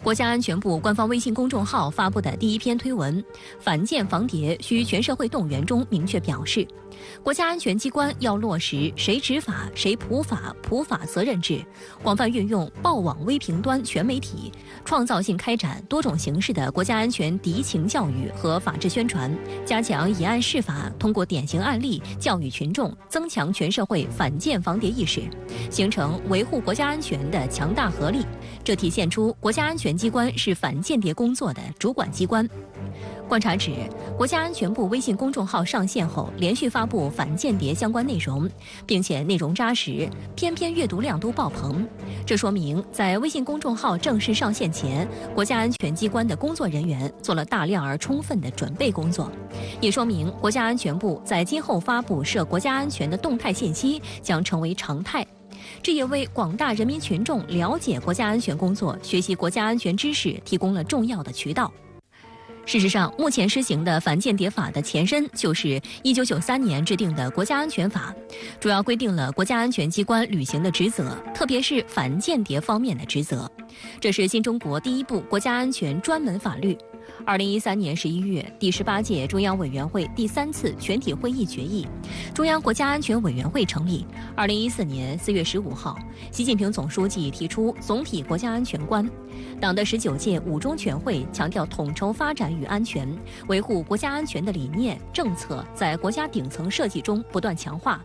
国家安全部官方微信公众号发布的第一篇推文，反间防谍需全社会动员中明确表示，国家安全机关要落实谁执法谁普法、普法责任制，广泛运用报网微评端全媒体，创造性开展多种形式的国家安全敌情教育和法治宣传，加强以案释法，通过典型案例教育群众，增强全社会反间防谍意识，形成维护国家安全的强大合力。这体现出国家安全机关是反间谍工作的主管机关。观察指，国家安全部微信公众号上线后，连续发布反间谍相关内容，并且内容扎实，篇篇阅读量都爆棚。这说明，在微信公众号正式上线前，国家安全机关的工作人员做了大量而充分的准备工作，也说明国家安全部在今后发布涉国家安全的动态信息将成为常态。这也为广大人民群众了解国家安全工作、学习国家安全知识提供了重要的渠道。事实上，目前施行的反间谍法的前身就是1993年制定的国家安全法，主要规定了国家安全机关履行的职责，特别是反间谍方面的职责。这是新中国第一部国家安全专门法律。2013年11月，第18届中央委员会第3次全体会议决议，中央国家安全委员会成立。2014年4月15号，习近平总书记提出总体国家安全观。党的19届五中全会强调统筹发展与安全，维护国家安全的理念政策在国家顶层设计中不断强化。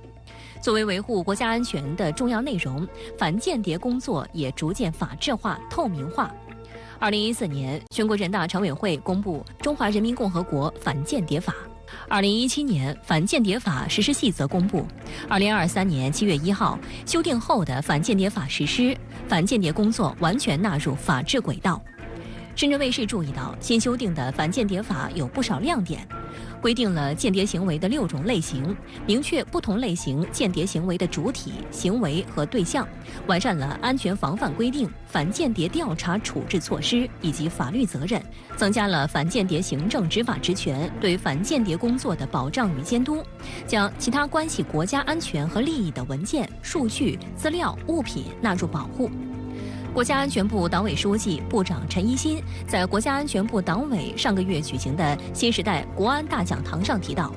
作为维护国家安全的重要内容，反间谍工作也逐渐法治化、透明化。2014年，全国人大常委会公布《中华人民共和国反间谍法》。2017年，反间谍法实施细则公布。2023年7月1号，修订后的反间谍法实施，反间谍工作完全纳入法治轨道。深圳卫视注意到，新修订的反间谍法有不少亮点，规定了间谍行为的6种类型，明确不同类型间谍行为的主体、行为和对象，完善了安全防范规定、反间谍调查处置措施以及法律责任，增加了反间谍行政执法职权对反间谍工作的保障与监督，将其他关系国家安全和利益的文件、数据、资料、物品纳入保护。国家安全部党委书记、部长陈一新在国家安全部党委上个月举行的新时代国安大讲堂上提到，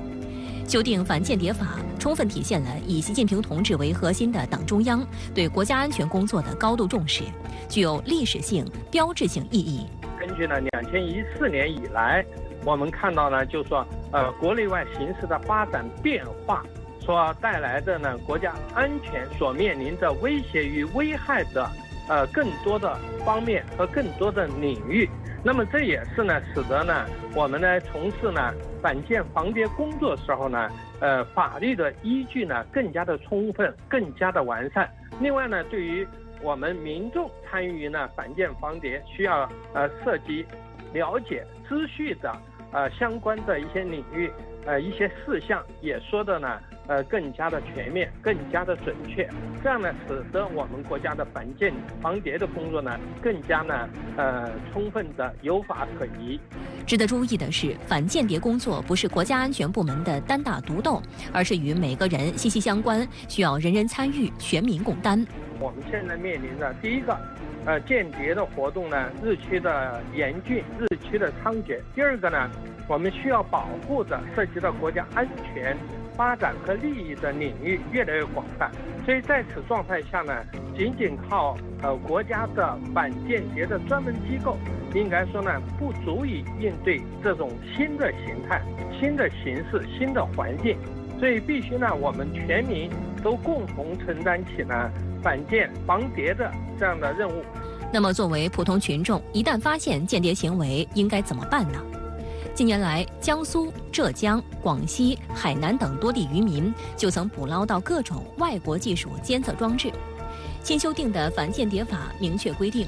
修订反间谍法充分体现了以习近平同志为核心的党中央对国家安全工作的高度重视，具有历史性、标志性意义。根据呢2014年以来，我们看到呢，就说国内外形势的发展变化所带来的呢国家安全所面临的威胁与危害的更多的方面和更多的领域，那么这也是呢，使得呢我们呢从事呢反间防谍工作时候呢，法律的依据呢更加的充分，更加的完善。另外呢，对于我们民众参与呢反间防谍，需要涉及了解知序的相关的一些领域，一些事项也说的呢更加的全面，更加的准确，这样呢，使得我们国家的反间防谍的工作呢，更加呢，充分的有法可依。值得注意的是，反间谍工作不是国家安全部门的单打独斗，而是与每个人息息相关，需要人人参与，全民共担。我们现在面临的第一个，间谍的活动呢，日趋的严峻，日趋的猖獗。第二个呢，我们需要保护的涉及到国家安全发展和利益的领域越来越广泛，所以在此状态下呢，仅仅靠国家的反间谍的专门机构，应该说呢不足以应对这种新的形态、新的形势、新的环境，所以必须呢我们全民都共同承担起呢反间防谍的这样的任务。那么作为普通群众，一旦发现间谍行为，应该怎么办呢？近年来，江苏、浙江、广西、海南等多地渔民就曾捕捞到各种外国技术监测装置。新修订的反间谍法明确规定，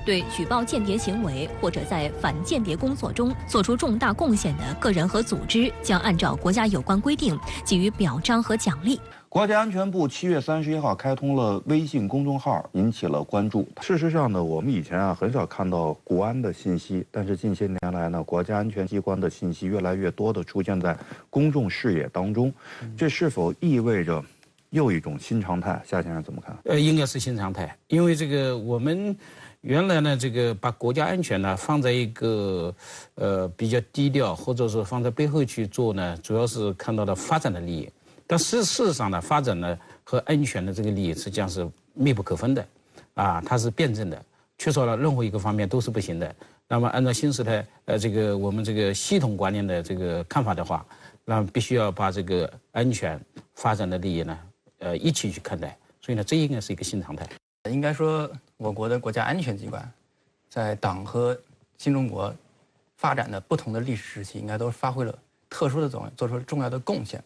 对举报间谍行为或者在反间谍工作中做出重大贡献的个人和组织，将按照国家有关规定给予表彰和奖励。国家安全部7月31号开通了微信公众号，引起了关注。事实上呢，我们以前很少看到国安的信息，但是近些年来呢，国家安全机关的信息越来越多的出现在公众视野当中，这是否意味着又一种新常态？夏先生怎么看？应该是新常态，因为这个我们原来呢，这个把国家安全呢放在一个比较低调，或者说放在背后去做呢，主要是看到了发展的利益。但事实上呢，发展呢和安全的这个利益实际上是密不可分的，它是辩证的，缺少了任何一个方面都是不行的。那么按照新时代这个我们这个系统观念的这个看法的话，那必须要把这个安全发展的利益呢一起去看待。所以呢，这应该是一个新常态。应该说，我国的国家安全机关，在党和新中国发展的不同的历史时期，应该都发挥了特殊的作用，做出了重要的贡献。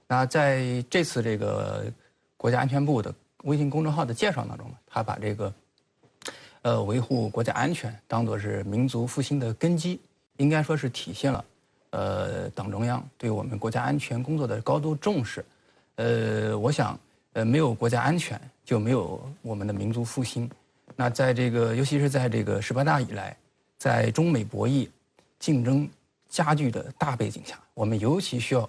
那在这次这个国家安全部的微信公众号的介绍当中呢，他把这个维护国家安全当作是民族复兴的根基，应该说是体现了党中央对我们国家安全工作的高度重视。我想没有国家安全，就没有我们的民族复兴。那在这个，尤其是在这个18大以来，在中美博弈、竞争加剧的大背景下，我们尤其需要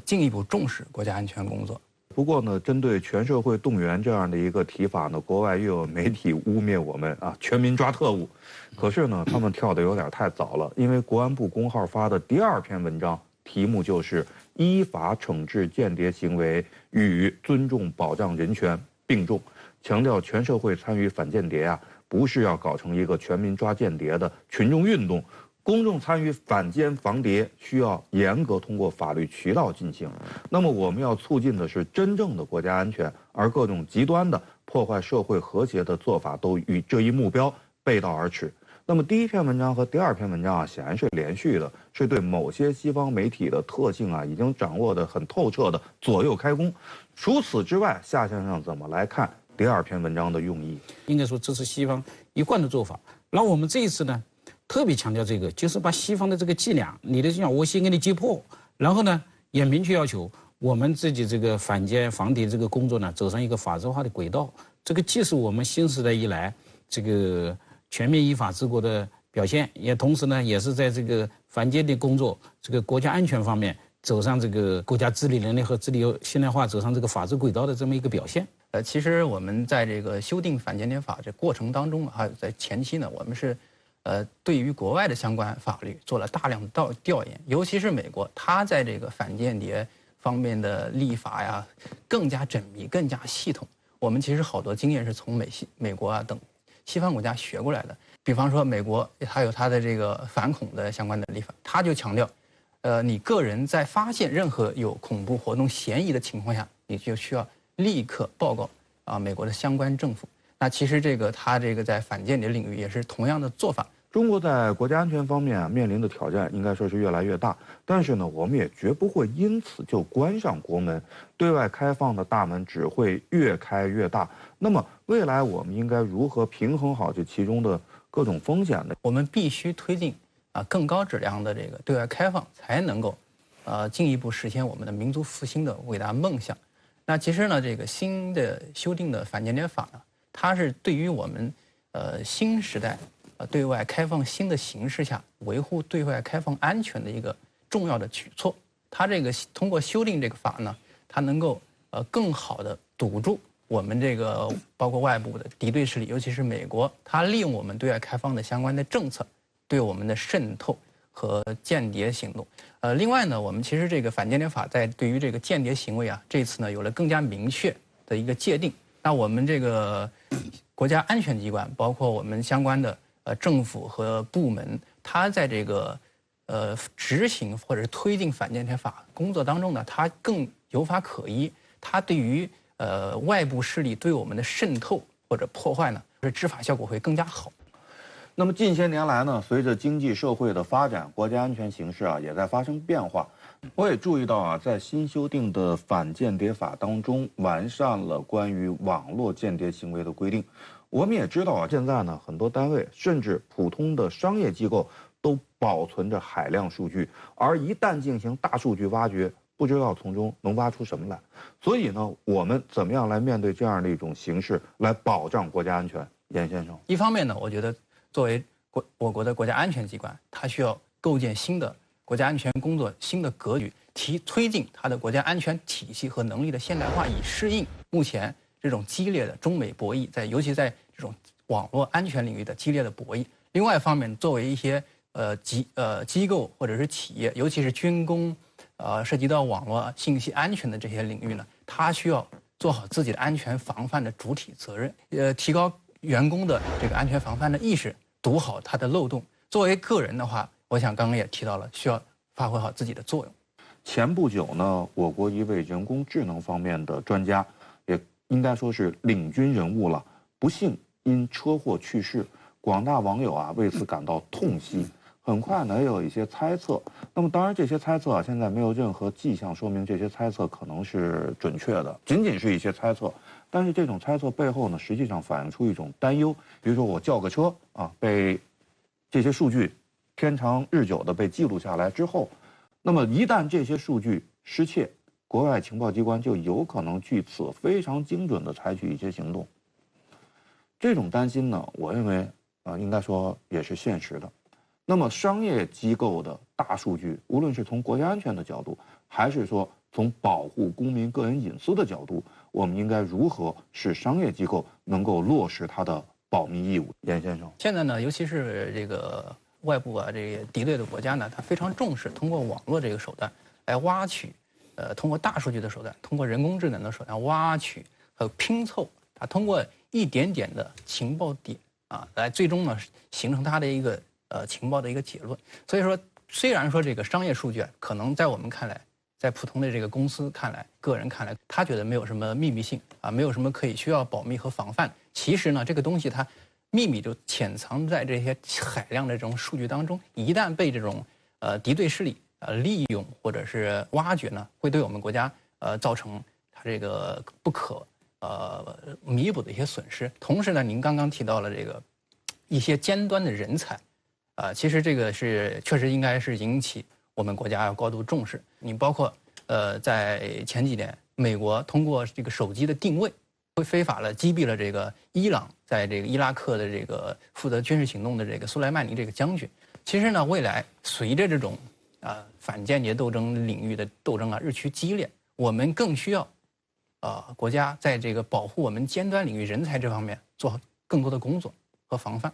进一步重视国家安全工作。不过呢，针对全社会动员这样的一个提法呢，国外又有媒体污蔑我们全民抓特务。可是呢，他们跳得有点太早了，因为国安部公号发的第2篇文章题目就是依法惩治间谍行为与尊重保障人权并重，强调全社会参与反间谍不是要搞成一个全民抓间谍的群众运动，公众参与反间防谍需要严格通过法律渠道进行。那么我们要促进的是真正的国家安全，而各种极端的破坏社会和谐的做法都与这一目标背道而驰。那么第1篇文章和第2篇文章显然是连续的，是对某些西方媒体的特性已经掌握得很透彻的左右开弓。除此之外，夏先生怎么来看第2篇文章的用意？应该说这是西方一贯的做法。然后我们这一次呢，特别强调这个，就是把西方的这个伎俩，你的伎俩我先给你击破，然后呢也明确要求我们自己这个反间防谍这个工作呢走上一个法治化的轨道。这个既是我们新时代以来这个全面依法治国的表现，也同时呢也是在这个反间谍工作、这个国家安全方面走上这个国家治理能力和治理现代化走上这个法治轨道的这么一个表现。其实我们在这个修订反间谍法这过程当中，还有在前期呢，我们是对于国外的相关法律做了大量的调研，尤其是美国，它在这个反间谍方面的立法更加缜密、更加系统。我们其实好多经验是从美国等西方国家学过来的。比方说美国还有它的这个反恐的相关的立法，它就强调，你个人在发现任何有恐怖活动嫌疑的情况下，你就需要立刻报告美国的相关政府。那其实它这个在反间谍领域也是同样的做法。中国在国家安全方面面临的挑战应该说是越来越大，但是呢，我们也绝不会因此就关上国门，对外开放的大门只会越开越大。那么未来我们应该如何平衡好这其中的各种风险呢？我们必须推进更高质量的这个对外开放，才能够进一步实现我们的民族复兴的伟大梦想。那其实呢，这个新的修订的反间谍法呢，它是对于我们新时代对外开放新的形势下维护对外开放安全的一个重要的举措。它这个通过修订这个法呢，它能够更好的堵住我们这个包括外部的敌对势力，尤其是美国，它利用我们对外开放的相关的政策，对我们的渗透和间谍行动。另外呢，我们其实这个反间谍法在对于这个间谍行为这次呢有了更加明确的一个界定。那我们这个国家安全机关，包括我们相关的政府和部门，它在这个执行或者是推进反间谍法工作当中呢，它更有法可依。它对于外部势力对我们的渗透或者破坏呢，执法效果会更加好。那么近些年来呢，随着经济社会的发展，国家安全形势也在发生变化。我也注意到在新修订的反间谍法当中，完善了关于网络间谍行为的规定。我们也知道现在呢，很多单位甚至普通的商业机构都保存着海量数据，而一旦进行大数据挖掘，不知道从中能挖出什么来。所以呢，我们怎么样来面对这样的一种形势，来保障国家安全？严先生，一方面呢，我觉得作为我国的国家安全机关，它需要构建新的国家安全工作新的格局，推进它的国家安全体系和能力的现代化，以适应目前这种激烈的中美博弈，尤其在这种网络安全领域的激烈的博弈。另外一方面，作为一些机构或者是企业，尤其是军工，涉及到网络信息安全的这些领域呢，它需要做好自己的安全防范的主体责任，提高员工的这个安全防范的意识，堵好它的漏洞。作为个人的话，我想刚刚也提到了，需要发挥好自己的作用。前不久呢，我国一位人工智能方面的专家，也应该说是领军人物了，不幸因车祸去世，广大网友啊为此感到痛惜。很快呢，也有一些猜测。那么当然，这些猜测啊，现在没有任何迹象说明这些猜测可能是准确的，仅仅是一些猜测。但是这种猜测背后呢，实际上反映出一种担忧。比如说我叫个车啊，被这些数据天长日久的被记录下来之后，那么一旦这些数据失窃，国外情报机关就有可能据此非常精准地采取一些行动。这种担心呢，我认为应该说也是现实的。那么商业机构的大数据，无论是从国家安全的角度，还是说从保护公民个人隐私的角度，我们应该如何使商业机构能够落实它的保密义务？严先生，现在呢，尤其是这个外部这个敌对的国家呢，它非常重视通过网络这个手段来挖取，通过大数据的手段，通过人工智能的手段挖取和拼凑，它通过一点点的情报点来最终呢形成它的一个情报的一个结论。所以说，虽然说这个商业数据可能在我们看来，在普通的这个公司看来，个人看来，他觉得没有什么秘密性没有什么可以需要保密和防范。其实呢，这个东西它秘密就潜藏在这些海量的这种数据当中，一旦被这种敌对势力利用或者是挖掘呢，会对我们国家造成它这个不可弥补的一些损失。同时呢，您刚刚提到了这个一些尖端的人才其实这个是确实应该是引起我们国家要高度重视。你包括在前几年，美国通过这个手机的定位，会非法的击毙了这个伊朗在这个伊拉克的这个负责军事行动的这个苏莱曼尼这个将军。其实呢，未来随着这种反间谍斗争领域的斗争日趋激烈，我们更需要国家在这个保护我们尖端领域人才这方面做更多的工作和防范。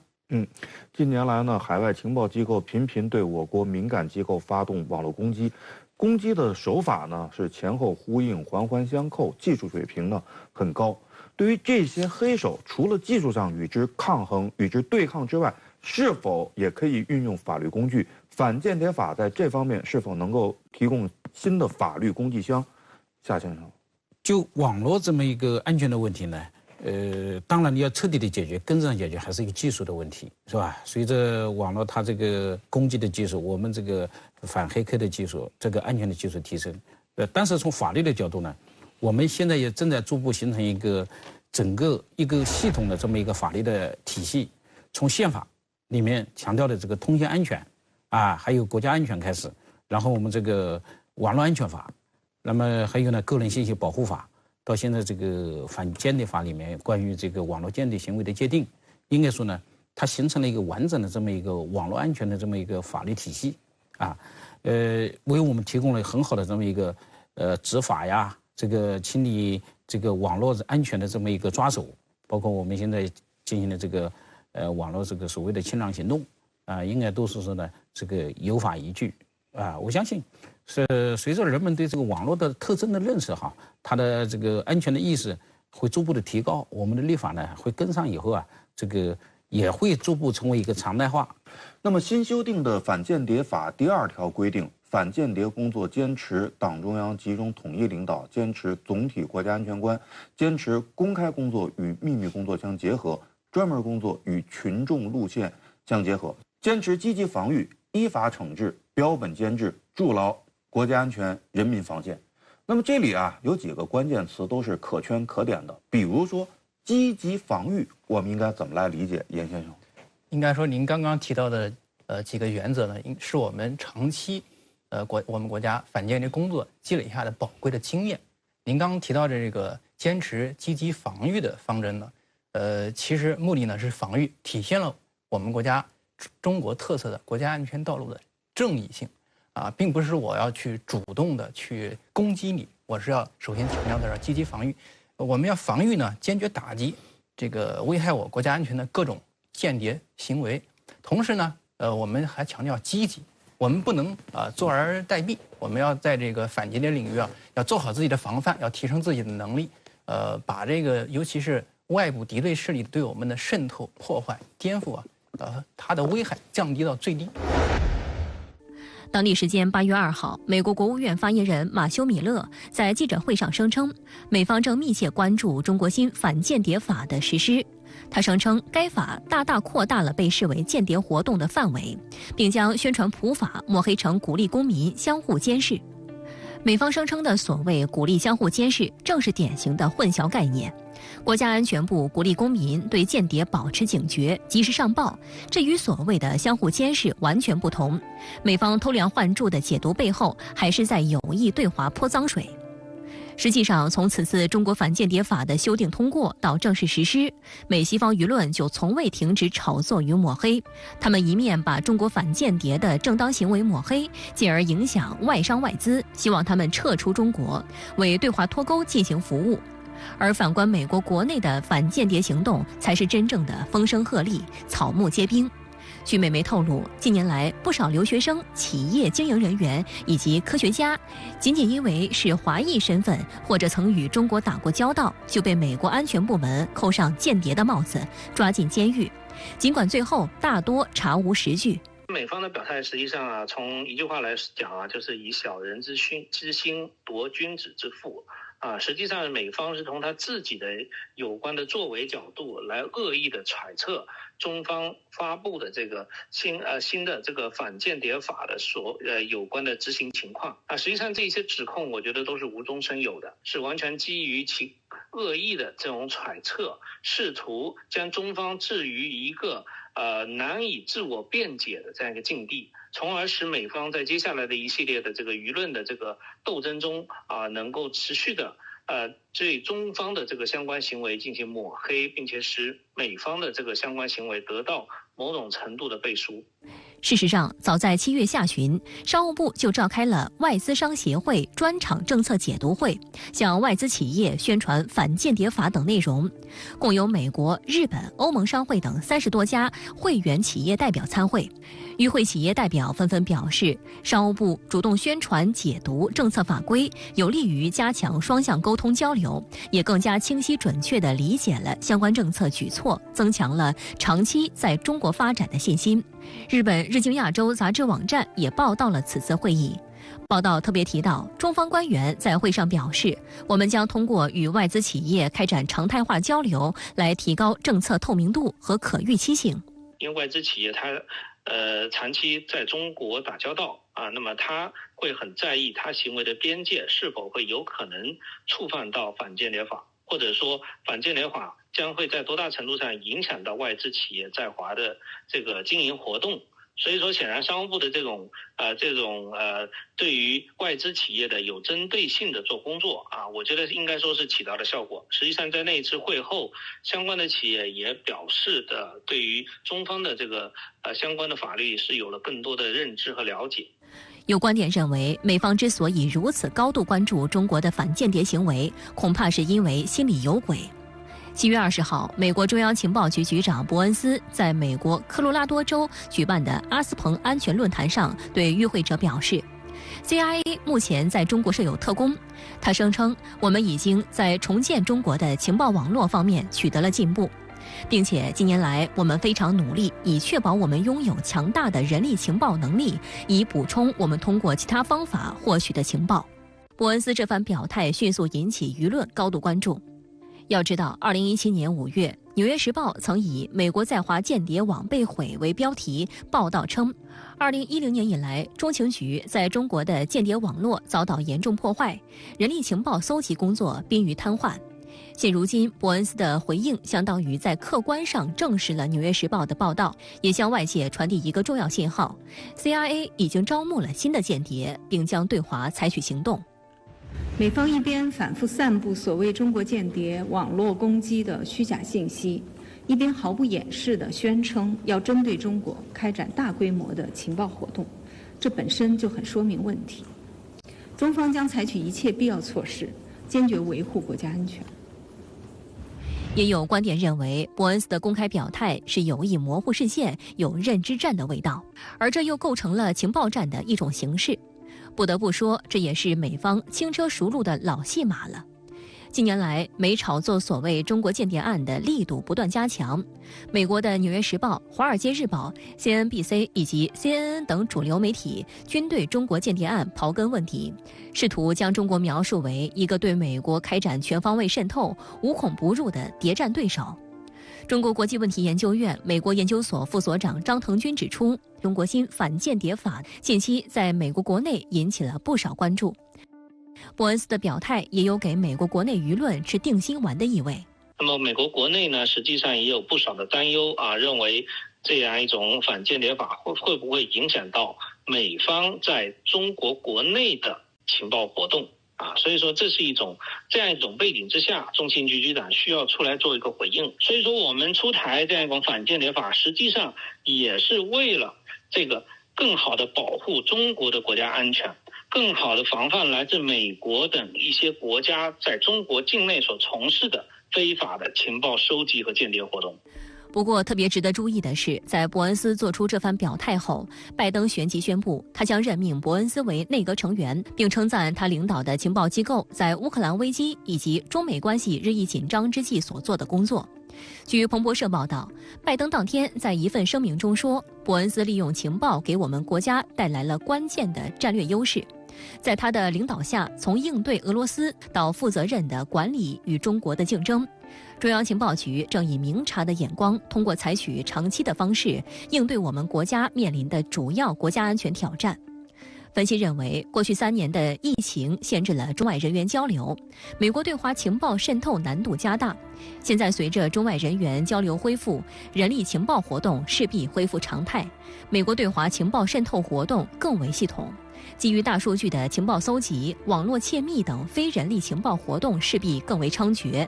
近年来呢，海外情报机构频频对我国敏感机构发动网络攻击，攻击的手法呢是前后呼应、环环相扣，技术水平呢很高。对于这些黑手，除了技术上与之抗衡、与之对抗之外，是否也可以运用法律工具？反间谍法在这方面是否能够提供新的法律工具箱？夏先生，就网络这么一个安全的问题呢，当然你要彻底的解决、根子上解决，还是一个技术的问题，是吧？随着网络它这个攻击的技术，我们这个反黑客的技术、这个安全的技术提升，但是从法律的角度呢，我们现在也正在逐步形成一个整个一个系统的这么一个法律的体系，从宪法里面强调的这个通信安全还有国家安全开始，然后我们这个网络安全法，那么还有呢个人信息保护法，到现在这个反间谍法里面关于这个网络间谍行为的界定，应该说呢，它形成了一个完整的这么一个网络安全的这么一个法律体系为我们提供了很好的这么一个执法呀，这个清理这个网络安全的这么一个抓手，包括我们现在进行的这个网络这个所谓的清朗行动应该都是说呢这个有法依据我相信是随着人们对这个网络的特征的认识它的这个安全的意识会逐步的提高，我们的立法呢会跟上以后这个也会逐步成为一个常态化。那么新修订的反间谍法第2条规定，反间谍工作坚持党中央集中统一领导，坚持总体国家安全观，坚持公开工作与秘密工作相结合，专门工作与群众路线相结合，坚持积极防御，依法惩治，标本兼治，筑牢国家安全、人民防线。那么这里有几个关键词都是可圈可点的，比如说积极防御，我们应该怎么来理解？严先生，应该说您刚刚提到的几个原则呢，是我们长期我们国家反间谍工作积累下的宝贵的经验。您刚刚提到的这个坚持积极防御的方针呢，其实目的呢是防御，体现了我们国家中国特色的国家安全道路的正义性并不是我要去主动的去攻击你，我是要首先强调的是积极防御。我们要防御呢，坚决打击这个危害我国家安全的各种间谍行为。同时呢，我们还强调积极，我们不能坐而待毙，我们要在这个反间谍领域要做好自己的防范，要提升自己的能力，把这个尤其是外部敌对势力对我们的渗透、破坏、颠覆它的危害降低到最低。当地时间8月2号，美国国务院发言人马修·米勒在记者会上声称，美方正密切关注中国新反间谍法的实施。他声称，该法大大扩大了被视为间谍活动的范围，并将宣传普法抹黑成鼓励公民相互监视。美方声称的所谓鼓励相互监视，正是典型的混淆概念。国家安全部鼓励公民对间谍保持警觉，及时上报，这与所谓的相互监视完全不同。美方偷梁换柱的解读背后，还是在有意对华泼脏水。实际上，从此次中国反间谍法的修订通过到正式实施，美西方舆论就从未停止炒作与抹黑。他们一面把中国反间谍的正当行为抹黑，进而影响外商外资，希望他们撤出中国，为对华脱钩进行服务。而反观美国国内的反间谍行动，才是真正的风声鹤唳、草木皆兵。据美媒透露，近年来不少留学生、企业经营人员以及科学家，仅仅因为是华裔身份或者曾与中国打过交道，就被美国安全部门扣上间谍的帽子，抓进监狱。尽管最后大多查无实据。美方的表态实际上从一句话来讲就是以小人之心夺君子之腹。实际上美方是从他自己的有关的作为角度来恶意的揣测中方发布的这个新的这个反间谍法的有关的执行情况实际上这些指控我觉得都是无中生有的，是完全基于其恶意的这种揣测，试图将中方置于一个难以自我辩解的这样一个境地，从而使美方在接下来的一系列的这个舆论的这个斗争中能够持续的对中方的这个相关行为进行抹黑，并且使美方的这个相关行为得到某种程度的背书。事实上，早在7月下旬，商务部就召开了外资商协会专场政策解读会，向外资企业宣传反间谍法等内容。共有美国、日本、欧盟商会等30多家会员企业代表参会。与会企业代表纷纷表示，商务部主动宣传解读政策法规，有利于加强双向沟通交流，也更加清晰准确地理解了相关政策举措，增强了长期在中国发展的信心。日本日经亚洲杂志网站也报道了此次会议。报道特别提到，中方官员在会上表示，我们将通过与外资企业开展常态化交流，来提高政策透明度和可预期性。因为外资企业它长期在中国打交道那么他会很在意他行为的边界是否会有可能触犯到反间谍法，或者说反间谍法将会在多大程度上影响到外资企业在华的这个经营活动。所以说显然商务部的这种对于外资企业的有针对性的做工作我觉得应该说是起到了效果。实际上在那一次会后，相关的企业也表示的对于中方的这个相关的法律是有了更多的认知和了解。有观点认为，美方之所以如此高度关注中国的反间谍行为，恐怕是因为心里有鬼。7月20号，美国中央情报局局长伯恩斯在美国科罗拉多州举办的阿斯彭安全论坛上对与会者表示， CIA 目前在中国设有特工。他声称，我们已经在重建中国的情报网络方面取得了进步，并且近年来我们非常努力，以确保我们拥有强大的人力情报能力，以补充我们通过其他方法获取的情报。伯恩斯这番表态迅速引起舆论高度关注。要知道，2017年5月，《纽约时报》曾以"美国在华间谍网被毁"为标题报道称，2010年以来，中情局在中国的间谍网络遭到严重破坏，人力情报搜集工作濒于瘫痪。现如今，伯恩斯的回应相当于在客观上证实了《纽约时报》的报道，也向外界传递一个重要信号： CIA 已经招募了新的间谍，并将对华采取行动。美方一边反复散布所谓中国间谍网络攻击的虚假信息，一边毫不掩饰地宣称要针对中国开展大规模的情报活动，这本身就很说明问题。中方将采取一切必要措施，坚决维护国家安全。也有观点认为，伯恩斯的公开表态是有意模糊视线，有认知战的味道，而这又构成了情报战的一种形式。不得不说，这也是美方轻车熟路的老戏码了。近年来，美炒作所谓中国间谍案的力度不断加强。美国的《纽约时报》、《华尔街日报》、CNBC 以及 CNN 等主流媒体均对中国间谍案刨根问底，试图将中国描述为一个对美国开展全方位渗透、无孔不入的谍战对手。中国国际问题研究院美国研究所副所长张腾军指出，中国新反间谍法近期在美国国内引起了不少关注。伯恩斯的表态也有给美国国内舆论吃定心丸的意味。那么美国国内呢，实际上也有不少的担忧啊，认为这样一种反间谍法会不会影响到美方在中国国内的情报活动啊？所以说这样一种背景之下，中情局局长需要出来做一个回应。所以说我们出台这样一种反间谍法，实际上也是为了这个更好的保护中国的国家安全，更好的防范来自美国等一些国家在中国境内所从事的非法的情报收集和间谍活动。不过，特别值得注意的是，在伯恩斯做出这番表态后，拜登旋即宣布，他将任命伯恩斯为内阁成员，并称赞他领导的情报机构在乌克兰危机以及中美关系日益紧张之际所做的工作。据彭博社报道，拜登当天在一份声明中说，伯恩斯利用情报给我们国家带来了关键的战略优势。在他的领导下，从应对俄罗斯到负责任的管理与中国的竞争，中央情报局正以明察的眼光，通过采取长期的方式应对我们国家面临的主要国家安全挑战。分析认为，过去3年的疫情限制了中外人员交流，美国对华情报渗透难度加大。现在随着中外人员交流恢复，人力情报活动势必恢复常态，美国对华情报渗透活动更为系统。基于大数据的情报搜集、网络窃密等非人力情报活动势必更为猖獗。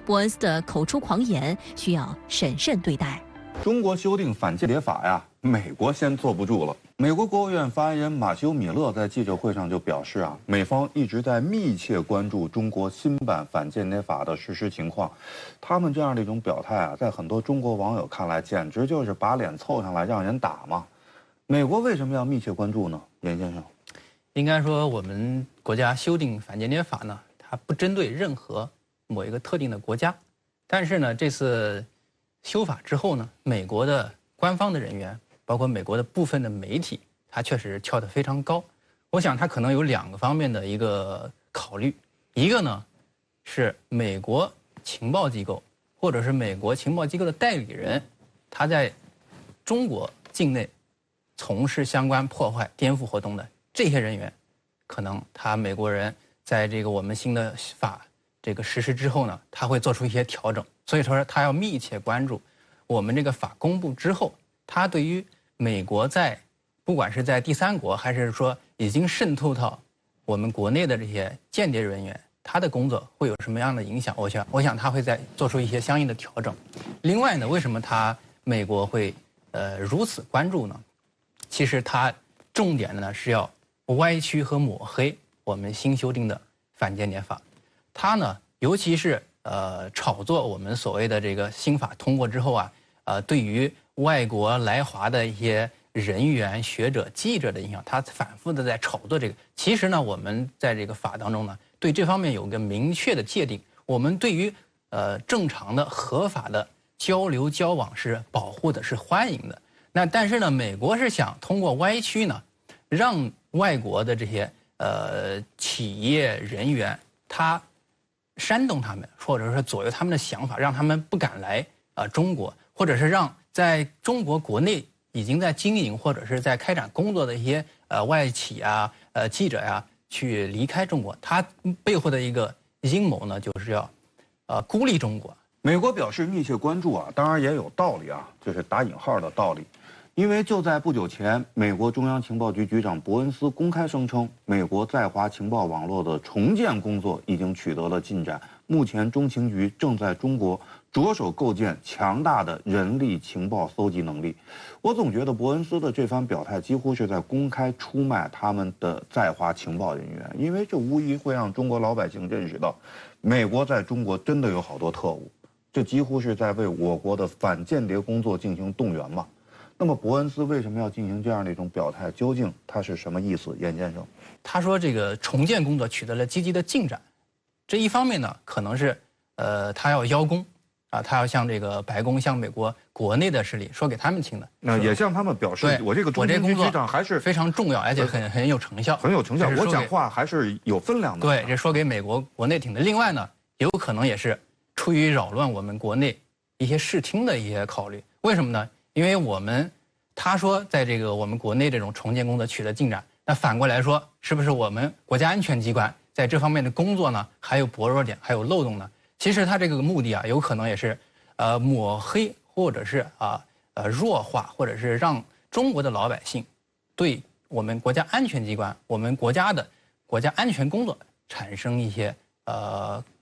伯恩斯的口出狂言需要审慎对待。中国修订反间谍法呀，美国先坐不住了。美国国务院发言人马修·米勒在记者会上就表示啊，美方一直在密切关注中国新版反间谍法的实施情况。他们这样的一种表态啊，在很多中国网友看来，简直就是把脸凑上来让人打嘛。美国为什么要密切关注呢？严先生，应该说，我们国家修订反间谍法呢，它不针对任何某一个特定的国家，但是呢，这次修法之后呢，美国的官方的人员，包括美国的部分的媒体，它确实跳得非常高。我想它可能有2个方面的一个考虑，一个呢是美国情报机构或者是美国情报机构的代理人，他在中国境内从事相关破坏、颠覆活动的这些人员，可能美国人在这个我们新的法这个实施之后呢，他会做出一些调整。所以说，他要密切关注我们这个法公布之后，他对于美国在不管是在第三国，还是说已经渗透到我们国内的这些间谍人员，他的工作会有什么样的影响？我想他会再做出一些相应的调整。另外呢，为什么美国会如此关注呢？其实它重点的呢是要歪曲和抹黑我们新修订的反间谍法。它呢，尤其是炒作我们所谓的这个新法通过之后啊，对于外国来华的一些人员、学者、记者的影响，它反复的在炒作这个。其实呢，我们在这个法当中呢，对这方面有个明确的界定。我们对于正常的、合法的交流交往是保护的，是欢迎的。但是呢，美国是想通过歪曲呢，让外国的这些企业人员，他煽动他们，或者是左右他们的想法，让他们不敢来中国，或者是让在中国国内已经在经营或者是在开展工作的一些外企啊、记者呀，去离开中国。他背后的一个阴谋呢，就是要孤立中国。美国表示密切关注啊，当然也有道理啊，就是打引号的道理。因为就在不久前，美国中央情报局局长伯恩斯公开声称，美国在华情报网络的重建工作已经取得了进展。目前，中情局正在中国着手构建强大的人力情报搜集能力。我总觉得伯恩斯的这番表态几乎是在公开出卖他们的在华情报人员，因为这无疑会让中国老百姓认识到，美国在中国真的有好多特务。这几乎是在为我国的反间谍工作进行动员嘛。那么伯恩斯为什么要进行这样的一种表态？究竟他是什么意思？严先生，他说这个重建工作取得了积极的进展，这一方面呢，可能是他要邀功啊，他要向这个白宫、向美国国内的势力说给他们听的。那也向他们表示，我这个中情局局长还是非常重要，而且很有成效，很有成效。我讲话还是有分量的。对，这说给美国国内听的。另外呢，有可能也是出于扰乱我们国内一些视听的一些考虑。为什么呢？因为他说在这个我们国内这种重建工作取得进展，那反过来说，是不是我们国家安全机关在这方面的工作呢，还有薄弱点，还有漏洞呢？其实他这个目的啊，有可能也是，抹黑或者是弱化，或者是让中国的老百姓对我们国家安全机关、我们国家的国家安全工作产生一些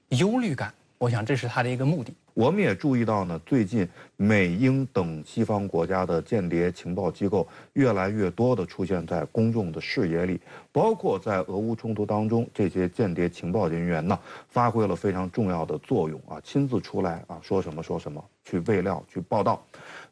忧虑感。我想这是他的一个目的。我们也注意到呢，最近美英等西方国家的间谍情报机构越来越多地出现在公众的视野里，包括在俄乌冲突当中，这些间谍情报人员呢，发挥了非常重要的作用啊，亲自出来啊，说什么说什么，去喂料，去报道。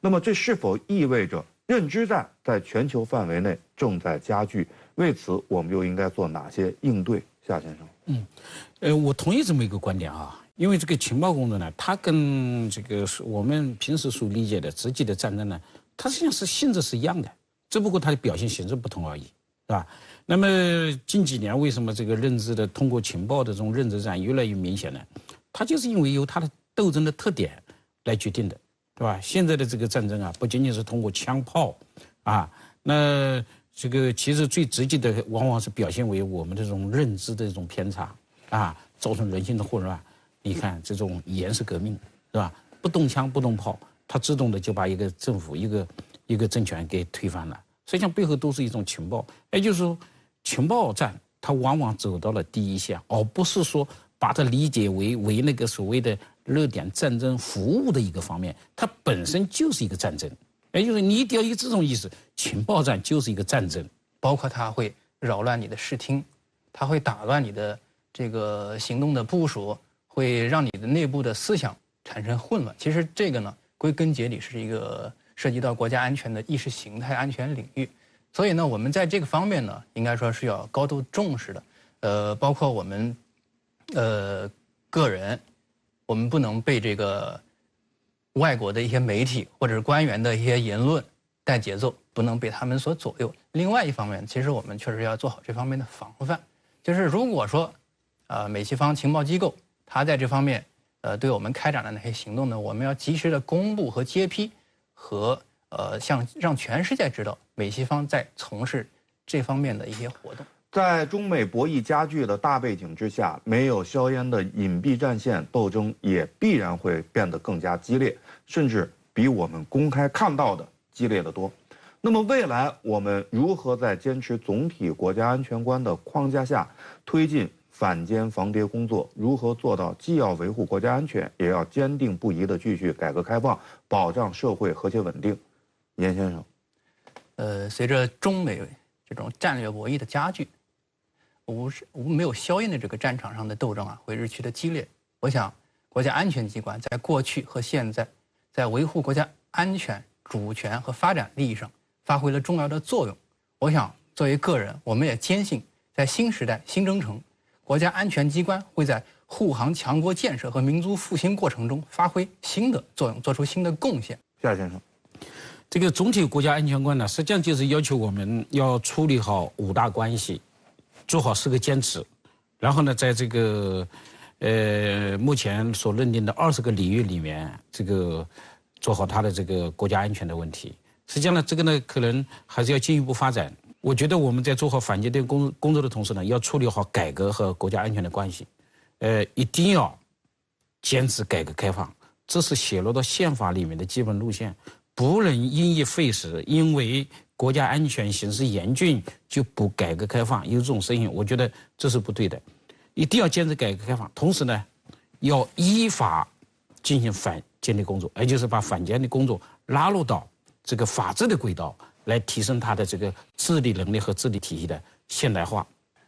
那么这是否意味着认知战在全球范围内正在加剧？为此，我们又应该做哪些应对？夏先生，我同意这么一个观点啊。因为这个情报工作呢，它跟这个我们平时所理解的实际的战争呢，它实际上是性质是一样的，只不过它的表现形式不同而已，是吧？那么近几年为什么这个认知的通过情报的这种认知战越来越明显呢？它就是因为由它的斗争的特点来决定的，对吧？现在的这个战争啊，不仅仅是通过枪炮啊，那这个其实最直接的往往是表现为我们这种认知的这种偏差啊，造成人性的混乱。你看这种颜色革命是吧？不动枪不动炮，它自动的就把一个政府一个政权给推翻了。实际上背后都是一种情报，也就是说，情报战它往往走到了第一线，而不是说把它理解为那个所谓的热点战争服务的一个方面，它本身就是一个战争。也就是你一定要有这种意识，情报战就是一个战争，包括它会扰乱你的视听，它会打乱你的这个行动的部署。会让你的内部的思想产生混乱。其实这个呢，归根结底是一个涉及到国家安全的意识形态安全领域。所以呢，我们在这个方面呢，应该说是要高度重视的。包括我们个人，我们不能被这个外国的一些媒体或者是官员的一些言论带节奏，不能被他们所左右。另外一方面，其实我们确实要做好这方面的防范。就是如果说美西方情报机构他在这方面，对我们开展的那些行动呢，我们要及时的公布和揭批，和让全世界知道美西方在从事这方面的一些活动。在中美博弈加剧的大背景之下，没有硝烟的隐蔽战线斗争也必然会变得更加激烈，甚至比我们公开看到的激烈得多。那么未来我们如何在坚持总体国家安全观的框架下推进反间防谍工作，如何做到既要维护国家安全，也要坚定不移地继续改革开放，保障社会和谐稳定？严先生，随着中美这种战略博弈的加剧，无没有硝烟的这个战场上的斗争啊，会日趋的激烈。我想，国家安全机关在过去和现在，在维护国家安全、主权和发展利益上发挥了重要的作用。我想，作为个人，我们也坚信，在新时代、新征程，国家安全机关会在护航强国建设和民族复兴过程中发挥新的作用，做出新的贡献。夏先生，这个总体国家安全观呢，实际上就是要求我们要处理好五大关系，做好4个坚持，然后呢，在这个目前所认定的20个领域里面，这个做好它的这个国家安全的问题。实际上呢，这个呢可能还是要进一步发展。我觉得我们在做好反间谍工作的同时呢，要处理好改革和国家安全的关系，一定要坚持改革开放，这是写入到宪法里面的基本路线，不能因噎废食，因为国家安全形势严峻就不改革开放，有这种声音，我觉得这是不对的，一定要坚持改革开放，同时呢，要依法进行反间谍工作，也就是把反间谍工作拉入到这个法治的轨道，来提升它的这个治理能力和治理体系的现代化。